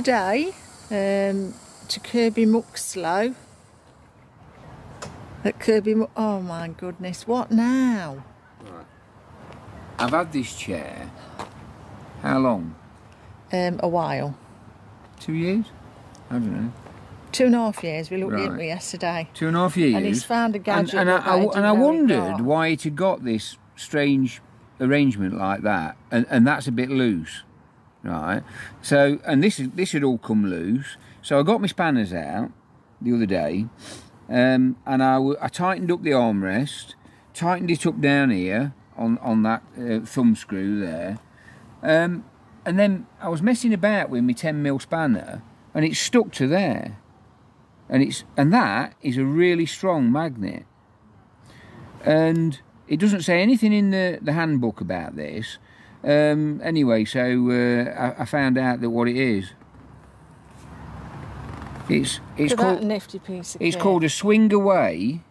today to Kirby Muxloe at oh my goodness, what now? Right. I've had this chair, how long? A while. 2 years? I don't know. 2.5 years, we looked Right. at it yesterday. 2.5 years. And he's found a gadget and I didn't know he'd wondered got. why it had got this strange arrangement like that, and that's a bit loose, right? So, and this had all come loose. So I got my spanners out the other day, and I tightened up the armrest, tightened it up down here on that thumb screw there, and then I was messing about with my 10mm spanner, and it stuck to there, and that is a really strong magnet, and it doesn't say anything in the handbook about this. Anyway, so I found out that what it is. It's called that nifty piece of it's kit. called a swing away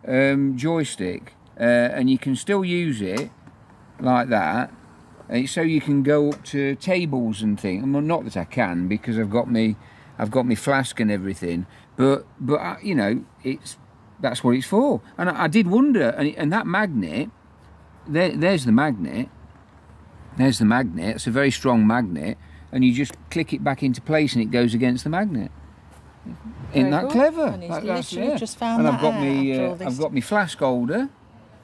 joystick, and you can still use it like that. And so you can go up to tables and things. Well, not that I can, because I've got me flask and everything. But you know, that's what it's for. And I did wonder, and that magnet, there's the magnet. There's the magnet. It's a very strong magnet, and you just click it back into place, and it goes against the magnet. Isn't that clever? And he's literally just found that out. I've got my flask holder.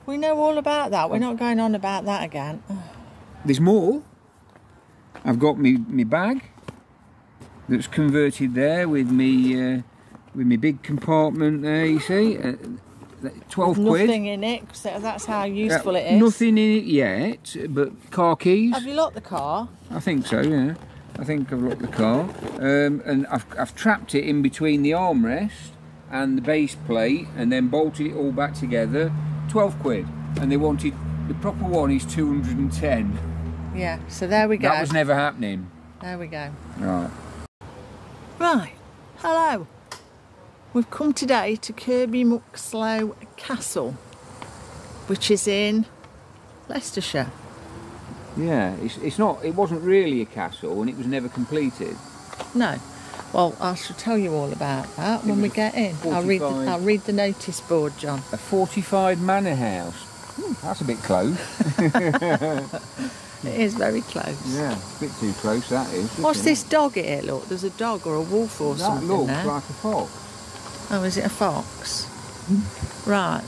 We know all about that. We're not going on about that again. There's more. I've got me bag that's converted there with me big compartment there. You see, 12 quid. Nothing in it. So that's how useful it is. Nothing in it yet, but car keys. Have you locked the car? I think so. Yeah, I think I've locked the car, and I've trapped it in between the armrest and the base plate, and then bolted it all back together. 12 quid, and they wanted the proper one is 210. Yeah. So there we go. That was never happening. There we go. Right. Right. Hello. We've come today to Kirby Muxloe Castle, which is in Leicestershire. Yeah, it wasn't really a castle, and it was never completed. No. Well, I shall tell you all about that when we get in. I'll read the notice board, John. A fortified manor house. That's a bit close. It is very close. Yeah, a bit too close, that is. What's this dog here? Look, there's a dog or a wolf or something there. That looks like a fox. Oh, is it a fox? Right.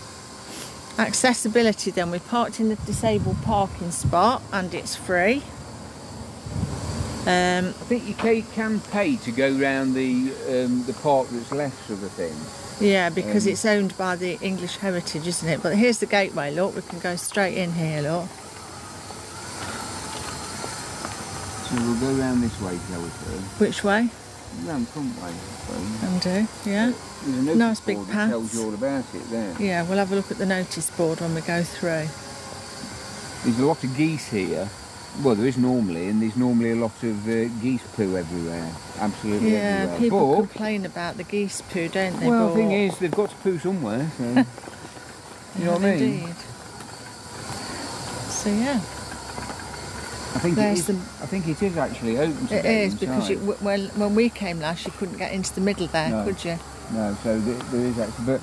Accessibility then. We parked in the disabled parking spot and it's free. I think you can pay to go round the park that's left, sort of thing. Yeah, because it's owned by the English Heritage, isn't it? But here's the gateway, look. We can go straight in here, look. So we'll go round this way, shall we, sir? Which way? Round the front way, I suppose. Can do, yeah. There's a notice Nice big board that paths. tells you all about it there. Yeah, we'll have a look at the notice board when we go through. There's a lot of geese here. Well, there is normally, and there's normally a lot of geese poo everywhere. Absolutely everywhere. Yeah, people complain about the geese poo, don't they? Well, the thing is, they've got to poo somewhere, so... You know what I mean? Indeed. So, yeah. I think it is actually open today. It is, because when we came last, you couldn't get into the middle there, No. could you? No, so there is actually,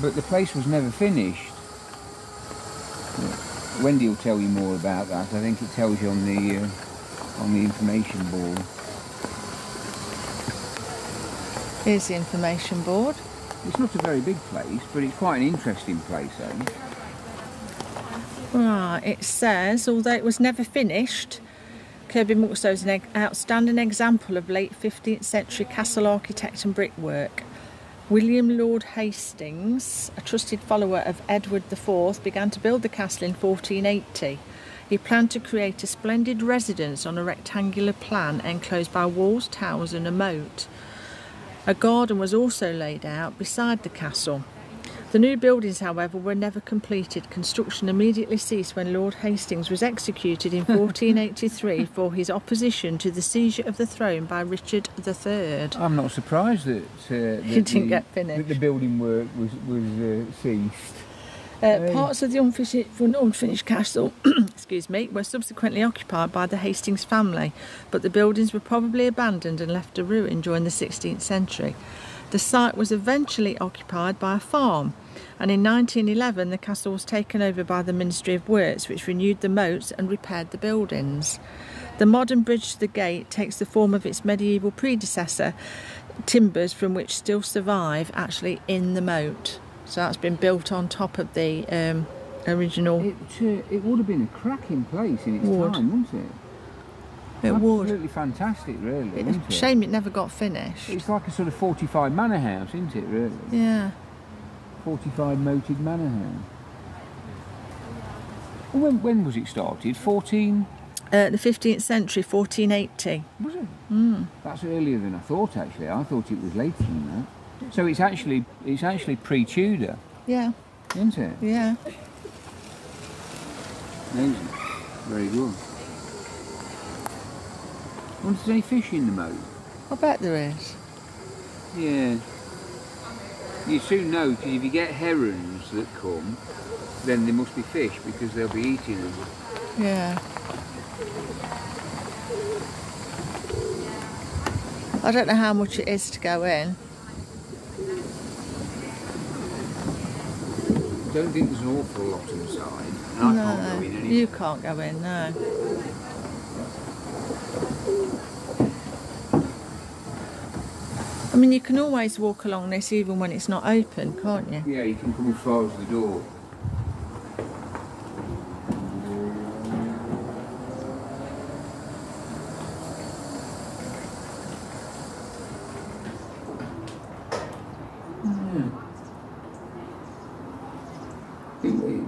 but the place was never finished. Wendy will tell you more about that. I think it tells you on the information board. Here's the information board. It's not a very big place, but it's quite an interesting place, though. Right, it says, although it was never finished, Kirby Muxloe is an outstanding example of late 15th century castle architect and brickwork. William Lord Hastings, a trusted follower of Edward IV, began to build the castle in 1480. He planned to create a splendid residence on a rectangular plan enclosed by walls, towers and a moat. A garden was also laid out beside the castle. The new buildings, however, were never completed. Construction immediately ceased when Lord Hastings was executed in 1483 for his opposition to the seizure of the throne by Richard III. I'm not surprised that It didn't get finished. That the building work was ceased. Parts of the unfinished castle excuse me, were subsequently occupied by the Hastings family, but the buildings were probably abandoned and left a ruin during the 16th century. The site was eventually occupied by a farm, and in 1911 the castle was taken over by the Ministry of Works, which renewed the moats and repaired the buildings. The modern bridge to the gate takes the form of its medieval predecessor, timbers from which still survive actually in the moat. So that's been built on top of the original. It would have been a cracking place in its time, wouldn't it? It would. Absolutely fantastic, really. It's a shame it never got finished. It's like a sort of fortified manor house, isn't it, really? Yeah. Fortified moated manor house. When was it started? The 15th century, 1480. Was it? That's earlier than I thought, actually. I thought it was later than that. So it's actually pre-Tudor. Yeah. Isn't it? Yeah. Amazing. Very good. I wonder if there's any fish in the moat. I bet there is. Yeah. You soon know, because if you get herons that come, then there must be fish, because they'll be eating them. Yeah. I don't know how much it is to go in. I don't think there's an awful lot inside. And I can't go in anyway. You can't go in, no. I mean, you can always walk along this even when it's not open, can't you? Yeah, you can come as far as the door.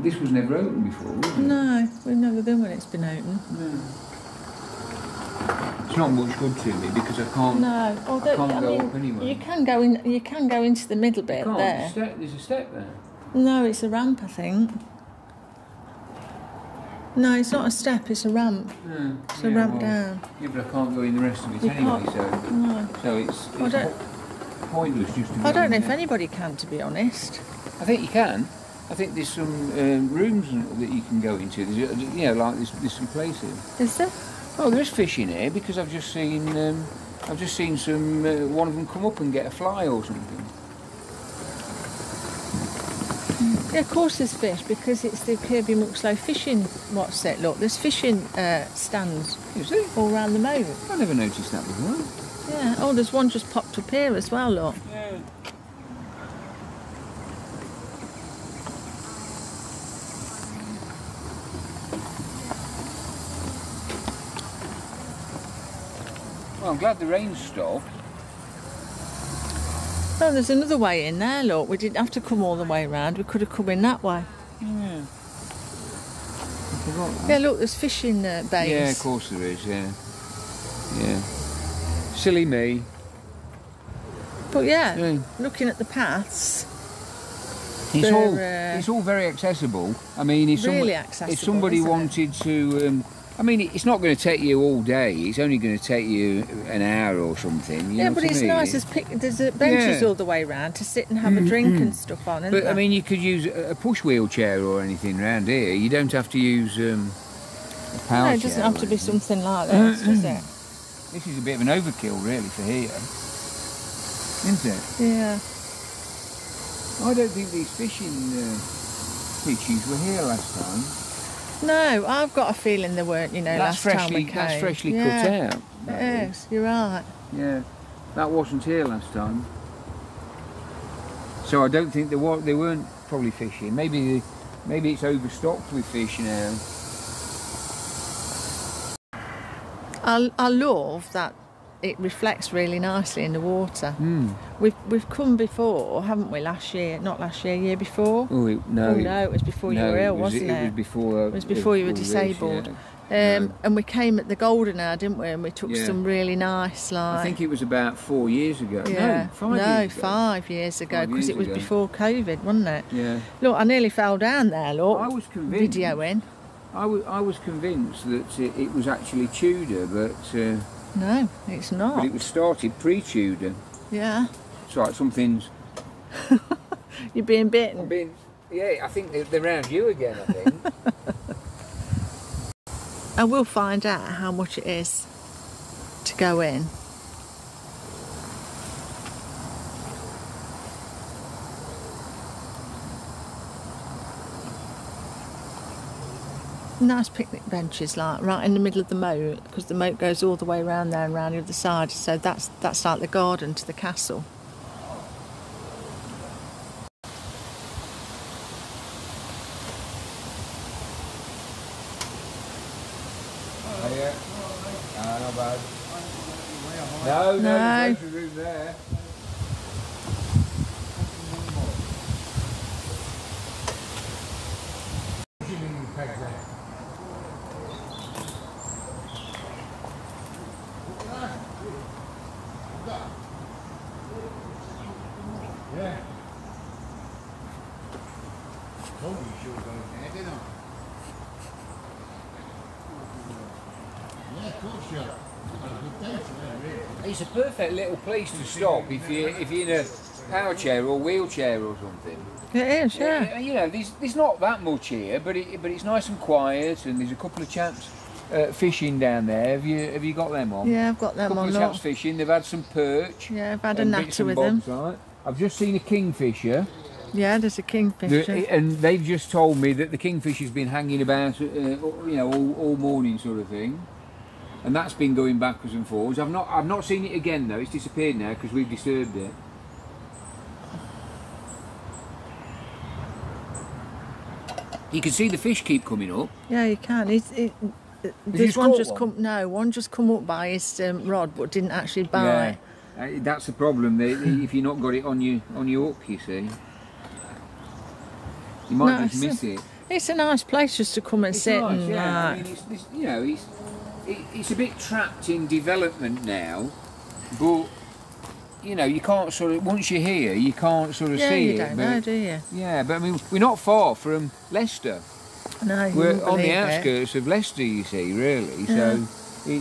This was never open before, was it? No, we've never been when it's been open. No. It's not much good to me because I can't. No, I can't go up anyway. You can go in. You can go into the middle bit You can't. there. There's a step there. No, it's a ramp, I think. No, it's not a step. It's a ramp. No. It's a ramp down. Yeah, but I can't go in the rest of it You anyway. can't. No. So it's pointless just to go I don't know in if there. anybody can, to be honest. I think you can. I think there's some rooms that you can go into. There's, like there's some places. Is there? Oh, there's fish in here because I've just seen some one of them come up and get a fly or something. Yeah, of course there's fish because it's the Kirby Muxloe fishing. What's it? Look, there's fishing stands. Is there? All around the moat. I never noticed that before. Yeah. Oh, there's one just popped up here as well. Look. Yeah. Well, I'm glad the rain stopped. Oh, there's another way in there, look. We didn't have to come all the way round. We could have come in that way. Yeah. I forgot that. Yeah, look, there's fishing bays. Yeah, of course there is, yeah. Yeah. Silly me. But yeah, looking at the paths, it's all very accessible. I mean, if somebody wanted to... I mean, it's not going to take you all day. It's only going to take you an hour or something. You know but what it's I mean? nice. There's benches all the way round to sit and have a drink and stuff on. But I mean, you could use a push wheelchair or anything round here. You don't have to use a power chair. No, it doesn't have to be something like this, does it? This is a bit of an overkill, really, for here, isn't it? Yeah. I don't think these fishing pitches were here last time. No, I've got a feeling they weren't, last time we came. That's freshly cut out. It is, you're right. Yeah, that wasn't here last time. So I don't think they weren't probably fishing. Maybe it's overstocked with fish now. I love that it reflects really nicely in the water. We've come before, haven't we? Last year, not last year, year before. No, it was before you were ill, wasn't it? It was before. It was before you were disabled. And we came at the Golden Hour, didn't we? And we took some really nice, I think it was about 4 years ago. Yeah. No, 5 years ago. 5 years ago, because it was before COVID, wasn't it? Yeah. Look, I nearly fell down there. Look, I was convinced. Videoing. I was convinced that it was actually Tudor, but. No, it's not. But it was started pre-Tudor. Yeah. It's like something's... You're being bitten. Yeah, I think they're around you again, I think. I will find out how much it is to go in. Nice picnic benches, like right in the middle of the moat, because the moat goes all the way around there and round the other side. So that's like the garden to the castle. Oh, yeah. Not bad. No, there's no room there. Yeah. Told you she was going there, didn't I? Yeah, of course you are. It's a perfect little place to stop if you're in a power chair or wheelchair or something. It is, yeah. You know, there's not that much here, but it's nice and quiet, and there's a couple of chaps fishing down there. Have you got them on? Yeah, I've got them on. A couple of chaps fishing. They've had some perch. Yeah, I've had a natter with them. Right. I've just seen a kingfisher. Yeah, there's a kingfisher. And they've just told me that the kingfisher's been hanging about, you know, all morning, sort of thing. And that's been going backwards and forwards. I've not seen it again though. It's disappeared now because we've disturbed it. You can see the fish keep coming up. Yeah, you can. There's one just come. No, one just come up by his rod, but didn't actually bite. Yeah, that's the problem. If you've not got it on your hook, you see, you might just miss it. It's a nice place just to come and sit nice, and. Yeah. I mean, you know, it's a bit trapped in development now, but you know, you can't sort of, once you're here, you can't sort of see it. Yeah, you don't know, do you? Yeah, but I mean, we're not far from Leicester. No, we're on the outskirts of Leicester, you see, really. Yeah.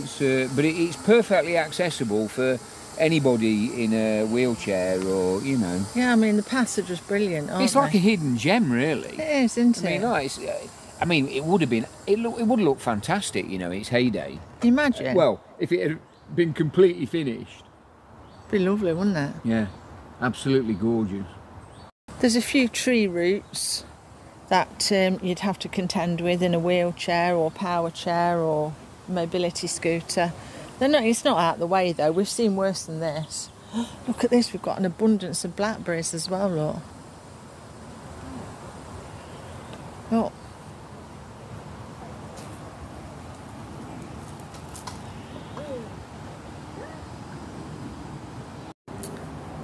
So it's perfectly accessible for anybody in a wheelchair or, you know. Yeah, I mean, the paths are just brilliant, aren't It's like a hidden gem, really. It is, isn't it? I mean, it would have been, it would look fantastic, you know, its heyday. Imagine. Well, if it had been completely finished. Be lovely, wouldn't it? Yeah, absolutely gorgeous. There's a few tree roots that you'd have to contend with in a wheelchair or power chair or mobility scooter. It's not out of the way though. We've seen worse than this. Look at this. We've got an abundance of blackberries as well. Look. Look.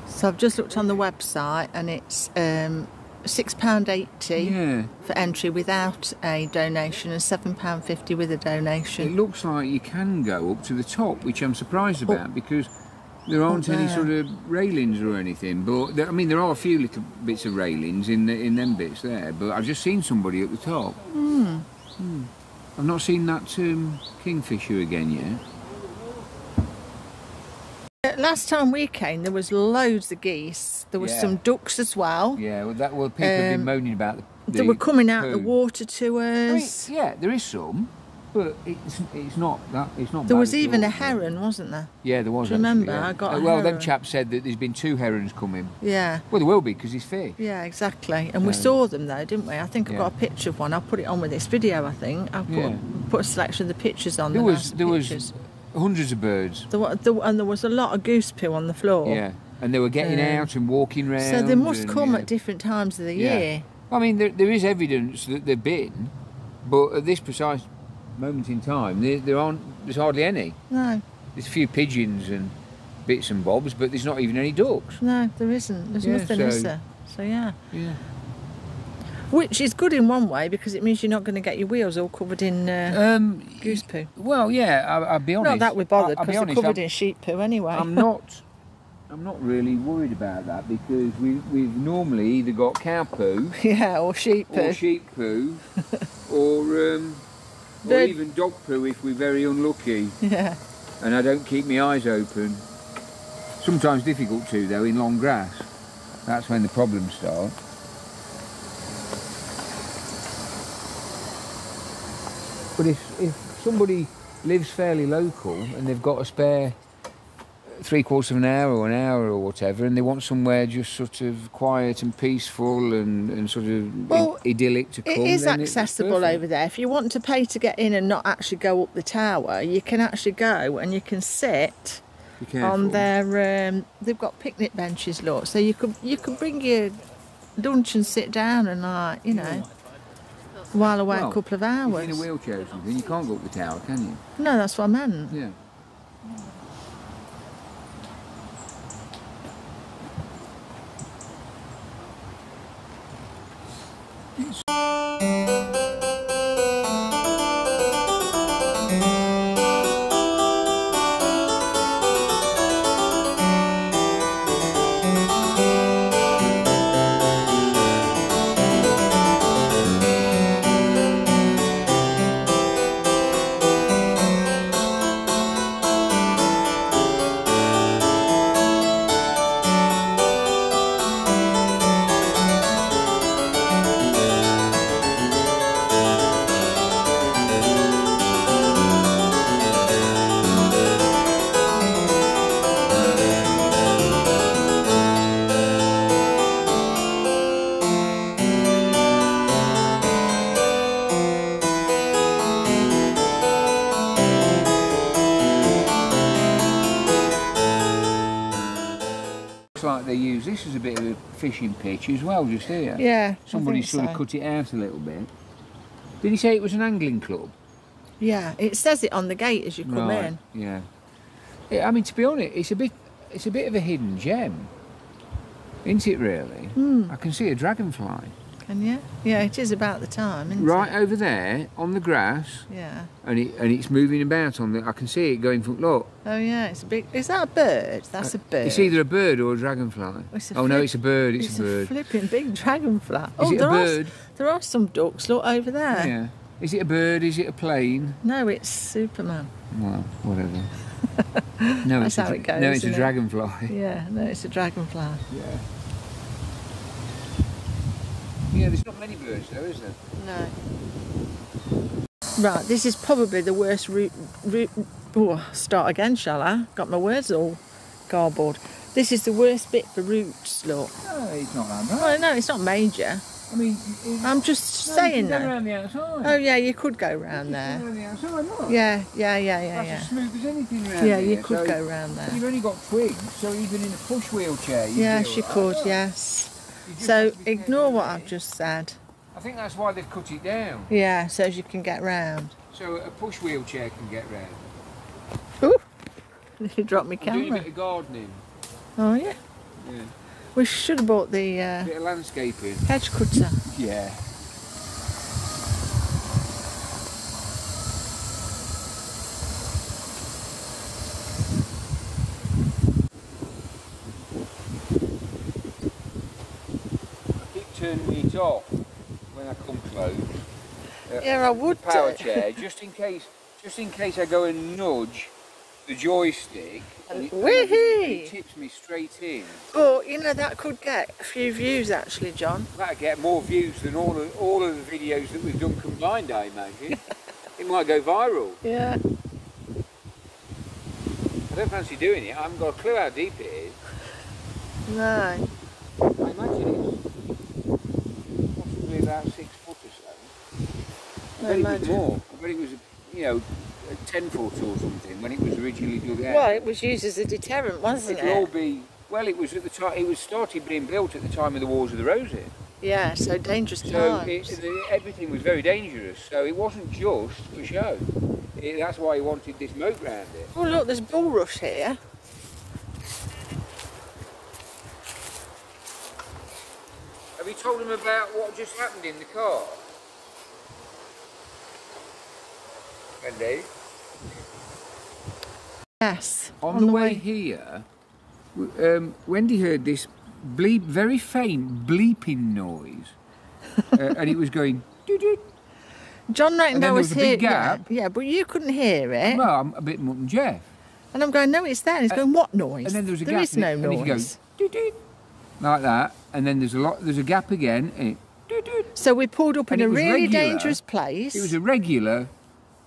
So I've just looked on the website and it's £6.80 for entry without a donation and £7.50 with a donation. It looks like you can go up to the top, which I'm surprised about because there aren't any sort of railings or anything. But I mean, there are a few little bits of railings in them bits there. But I've just seen somebody at the top. I've not seen that kingfisher again yet. Last time we came, there was loads of geese. There was some ducks as well. Yeah, well, people have been moaning about they were coming out the water to us. I mean, yeah, there is some, but it's not that. It's not. There was even a heron, wasn't there? Yeah, there was. Do you remember? Yeah. I got a well, heron. them chaps said that there's been 2 herons coming. Yeah. Well, there will be because it's fish. Yeah, exactly. And we saw them though, didn't we? I think I've got a picture of one. I'll put it on with this video. I think I'll put a selection of the pictures on. There was hundreds of birds. And there was a lot of goose poo on the floor. Yeah, and they were getting out and walking around. So they must come at different times of the year. I mean, there is evidence that they've been, but at this precise moment in time, there's hardly any. No. There's a few pigeons and bits and bobs, but there's not even any ducks. No, there isn't. There's nothing, is there? So Yeah. Which is good in one way because it means you're not going to get your wheels all covered in goose poo. Well, yeah, I'll be honest. Not that we're bothered because they're covered in sheep poo anyway. I'm not really worried about that because we've normally either got cow poo, or sheep poo, or even dog poo if we're very unlucky. Yeah. And I don't keep my eyes open. Sometimes difficult to though in long grass. That's when the problems start. But if somebody lives fairly local and they've got a spare 3/4 of an hour or an hour or whatever, and they want somewhere just sort of quiet and peaceful and sort of idyllic to come, it is then accessible over there. If you want to pay to get in and not actually go up the tower, you can actually go and you can sit on their. They've got picnic benches, look. So you could bring your lunch and sit down and while away a couple of hours. If you're in a wheelchair or something, you can't go up the tower, can you? No, that's what I meant. Yeah. Like they use this as a bit of a fishing pitch as well, just here. Yeah, somebody sort of cut it out a little bit. Did he say it was an angling club? Yeah, it says it on the gate as you come in. Yeah. I mean, to be honest, it's a bit of a hidden gem, isn't it? Really. I can see a dragonfly. Can you? Yeah, it is about the time, isn't it? Right over there on the grass. Yeah. And it's moving about on the. I can see it going from. Look. Oh yeah, it's a big. Is that a bird? That's a bird. It's either a bird or a dragonfly. No, it's a bird. It's a bird. It's a flipping big dragonfly. Is it a bird? There are some ducks. Look over there. Yeah. Is it a bird? Is it a plane? No, it's Superman. Well, whatever. No, that's how it goes. No, it's a dragonfly. Yeah, no, it's a dragonfly. Yeah. Yeah, there's not many birds though, is there? No. Right, this is probably the worst route. Oh, start again, shall I? Got my words all garbled. This is the worst bit for routes, look. No, it's not that bad. Well, no, it's not major. I mean, I'm just saying that. You can go around the outside. Oh yeah, you could go round there. Around the outside, look. Yeah. That's as smooth as anything round Yeah, here. you could go round there. You've only got twigs, so even in a push wheelchair. Yes, you could. Yes. So ignore what I've just said. I think that's why they've cut it down. Yeah, so as you can get round. So a push wheelchair can get round. Ooh! You dropped my camera. I'm doing a bit of gardening. Oh yeah? Yeah. We should have bought the bit of landscaping. hedge cutter. Yeah. Turning it off when I come close. Yeah, I would the power chair, just in case I go and nudge the joystick and it tips me straight in. Oh, you know, that could get a few views actually, John. That'd get more views than all of the videos that we've done combined, I imagine. It might go viral. Yeah. I don't fancy doing it. I haven't got a clue how deep it is. No. I imagine it's possibly about 6 foot or so. I bet it was more. I bet it was, a 10 foot or something when it was originally dug out. Well, it was used as a deterrent, wasn't it? It'll all be. Well, it was at the time. It was started being built at the time of the Wars of the Roses. Yeah, so dangerous times. So everything was very dangerous. So it wasn't just for show. That's why he wanted this moat round it. Oh look, there's bulrush here. Have you told him about what just happened in the car? Wendy? Yes. On the way here, Wendy heard this very faint bleeping noise, and it was going. Doo-doo. John reckoned I was here. There was a big gap. Yeah, but you couldn't hear it. Well, I'm a bit more than Jeff. And I'm going, no, it's there. And he's going, what noise? And then there was a gap. There is no noise. And he goes, doo-doo, like that. And then there's a gap again. And it, doo-doo. So we pulled up in a really dangerous place. It was a regular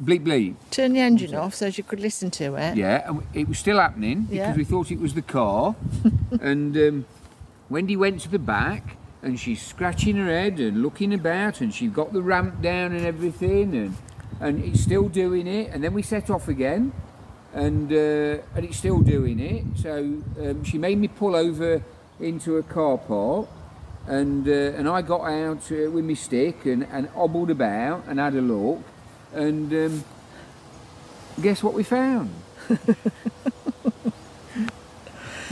bleep bleep. Turn the engine off so as you could listen to it. Yeah, and it was still happening because we thought it was the car. And Wendy went to the back and she's scratching her head and looking about, and she got the ramp down and everything, and it's still doing it. And then we set off again, and it's still doing it. So she made me pull over into a car park, and I got out with my stick and hobbled about and had a look, and guess what we found?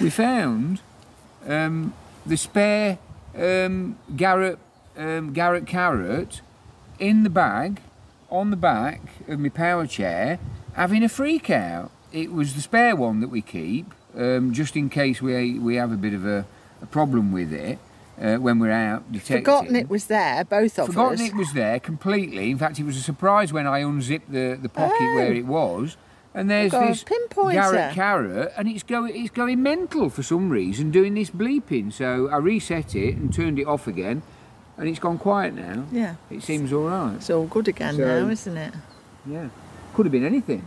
We found the spare Garrett carrot in the bag on the back of my power chair, having a freak out. It was the spare one that we keep just in case we have a bit of a problem with it when we're out detecting. Forgotten it was there, both of us. Forgotten it was there completely. In fact, it was a surprise when I unzipped the pocket where it was. And there's this Garrett carrot, and it's going mental for some reason, doing this bleeping. So I reset it and turned it off again, and it's gone quiet now. Yeah. It seems all right. It's all good again now, isn't it? Yeah. Could have been anything.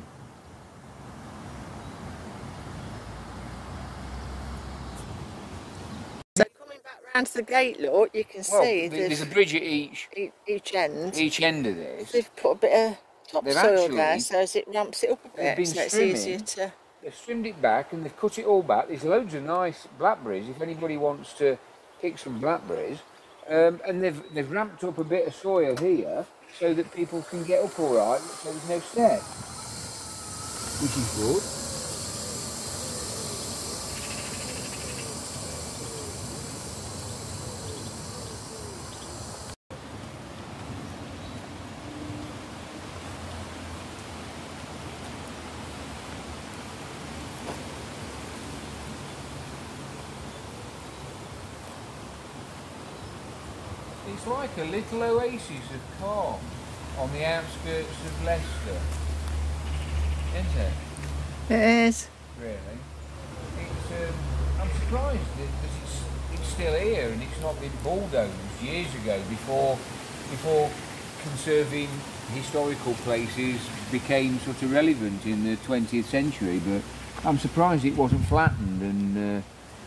So coming back round to the gate, look, you can see there's a bridge at each end. Each end of this. They've put a bit of topsoil there, so as it ramps it up a bit, so it's easier to... They've trimmed it back and they've cut it all back. There's loads of nice blackberries if anybody wants to pick some blackberries. And they've ramped up a bit of soil here so that people can get up all right, so there's no steps, which is good. It's like a little oasis of calm on the outskirts of Leicester, isn't it? It is. Really. I'm surprised that it's still here and it's not been bulldozed years ago before conserving historical places became sort of relevant in the 20th century. But I'm surprised it wasn't flattened and.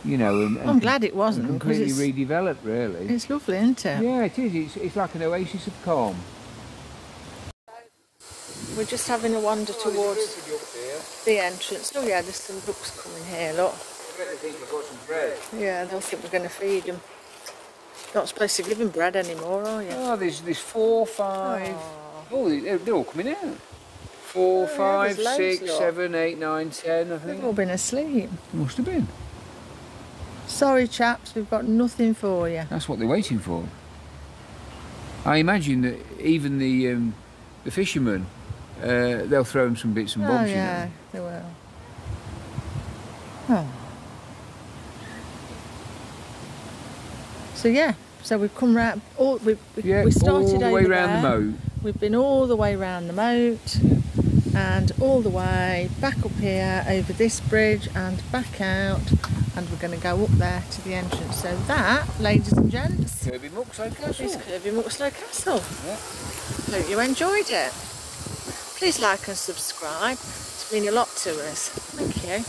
You know, and I'm glad it wasn't, completely redeveloped. Really, it's lovely, isn't it? Yeah, it is. It's like an oasis of calm. We're just having a wander towards the entrance. Oh yeah, there's some ducks coming here. Look. I bet they think we've got some bread. Yeah, they'll think we're going to feed them. Not supposed to give them bread anymore, are you? Oh, there's 4, 5. Oh, they're all coming out. 4, 5, 6, 7, 8, 9, 10. I think they've all been asleep. Must have been. Sorry chaps, we've got nothing for you. That's what they're waiting for. I imagine that even the fishermen, they'll throw them some bits and bobs. Yeah, they will. Oh. So yeah, so we've come round. We started all the way round the moat. We've been all the way round the moat, and all the way back up here over this bridge and back out. And we're going to go up there to the entrance. So that, ladies and gents, Kirby Muxloe Castle. is Kirby Muxloe Castle. Yeah. Hope you enjoyed it. Please like and subscribe. It's been a lot to us. Thank you.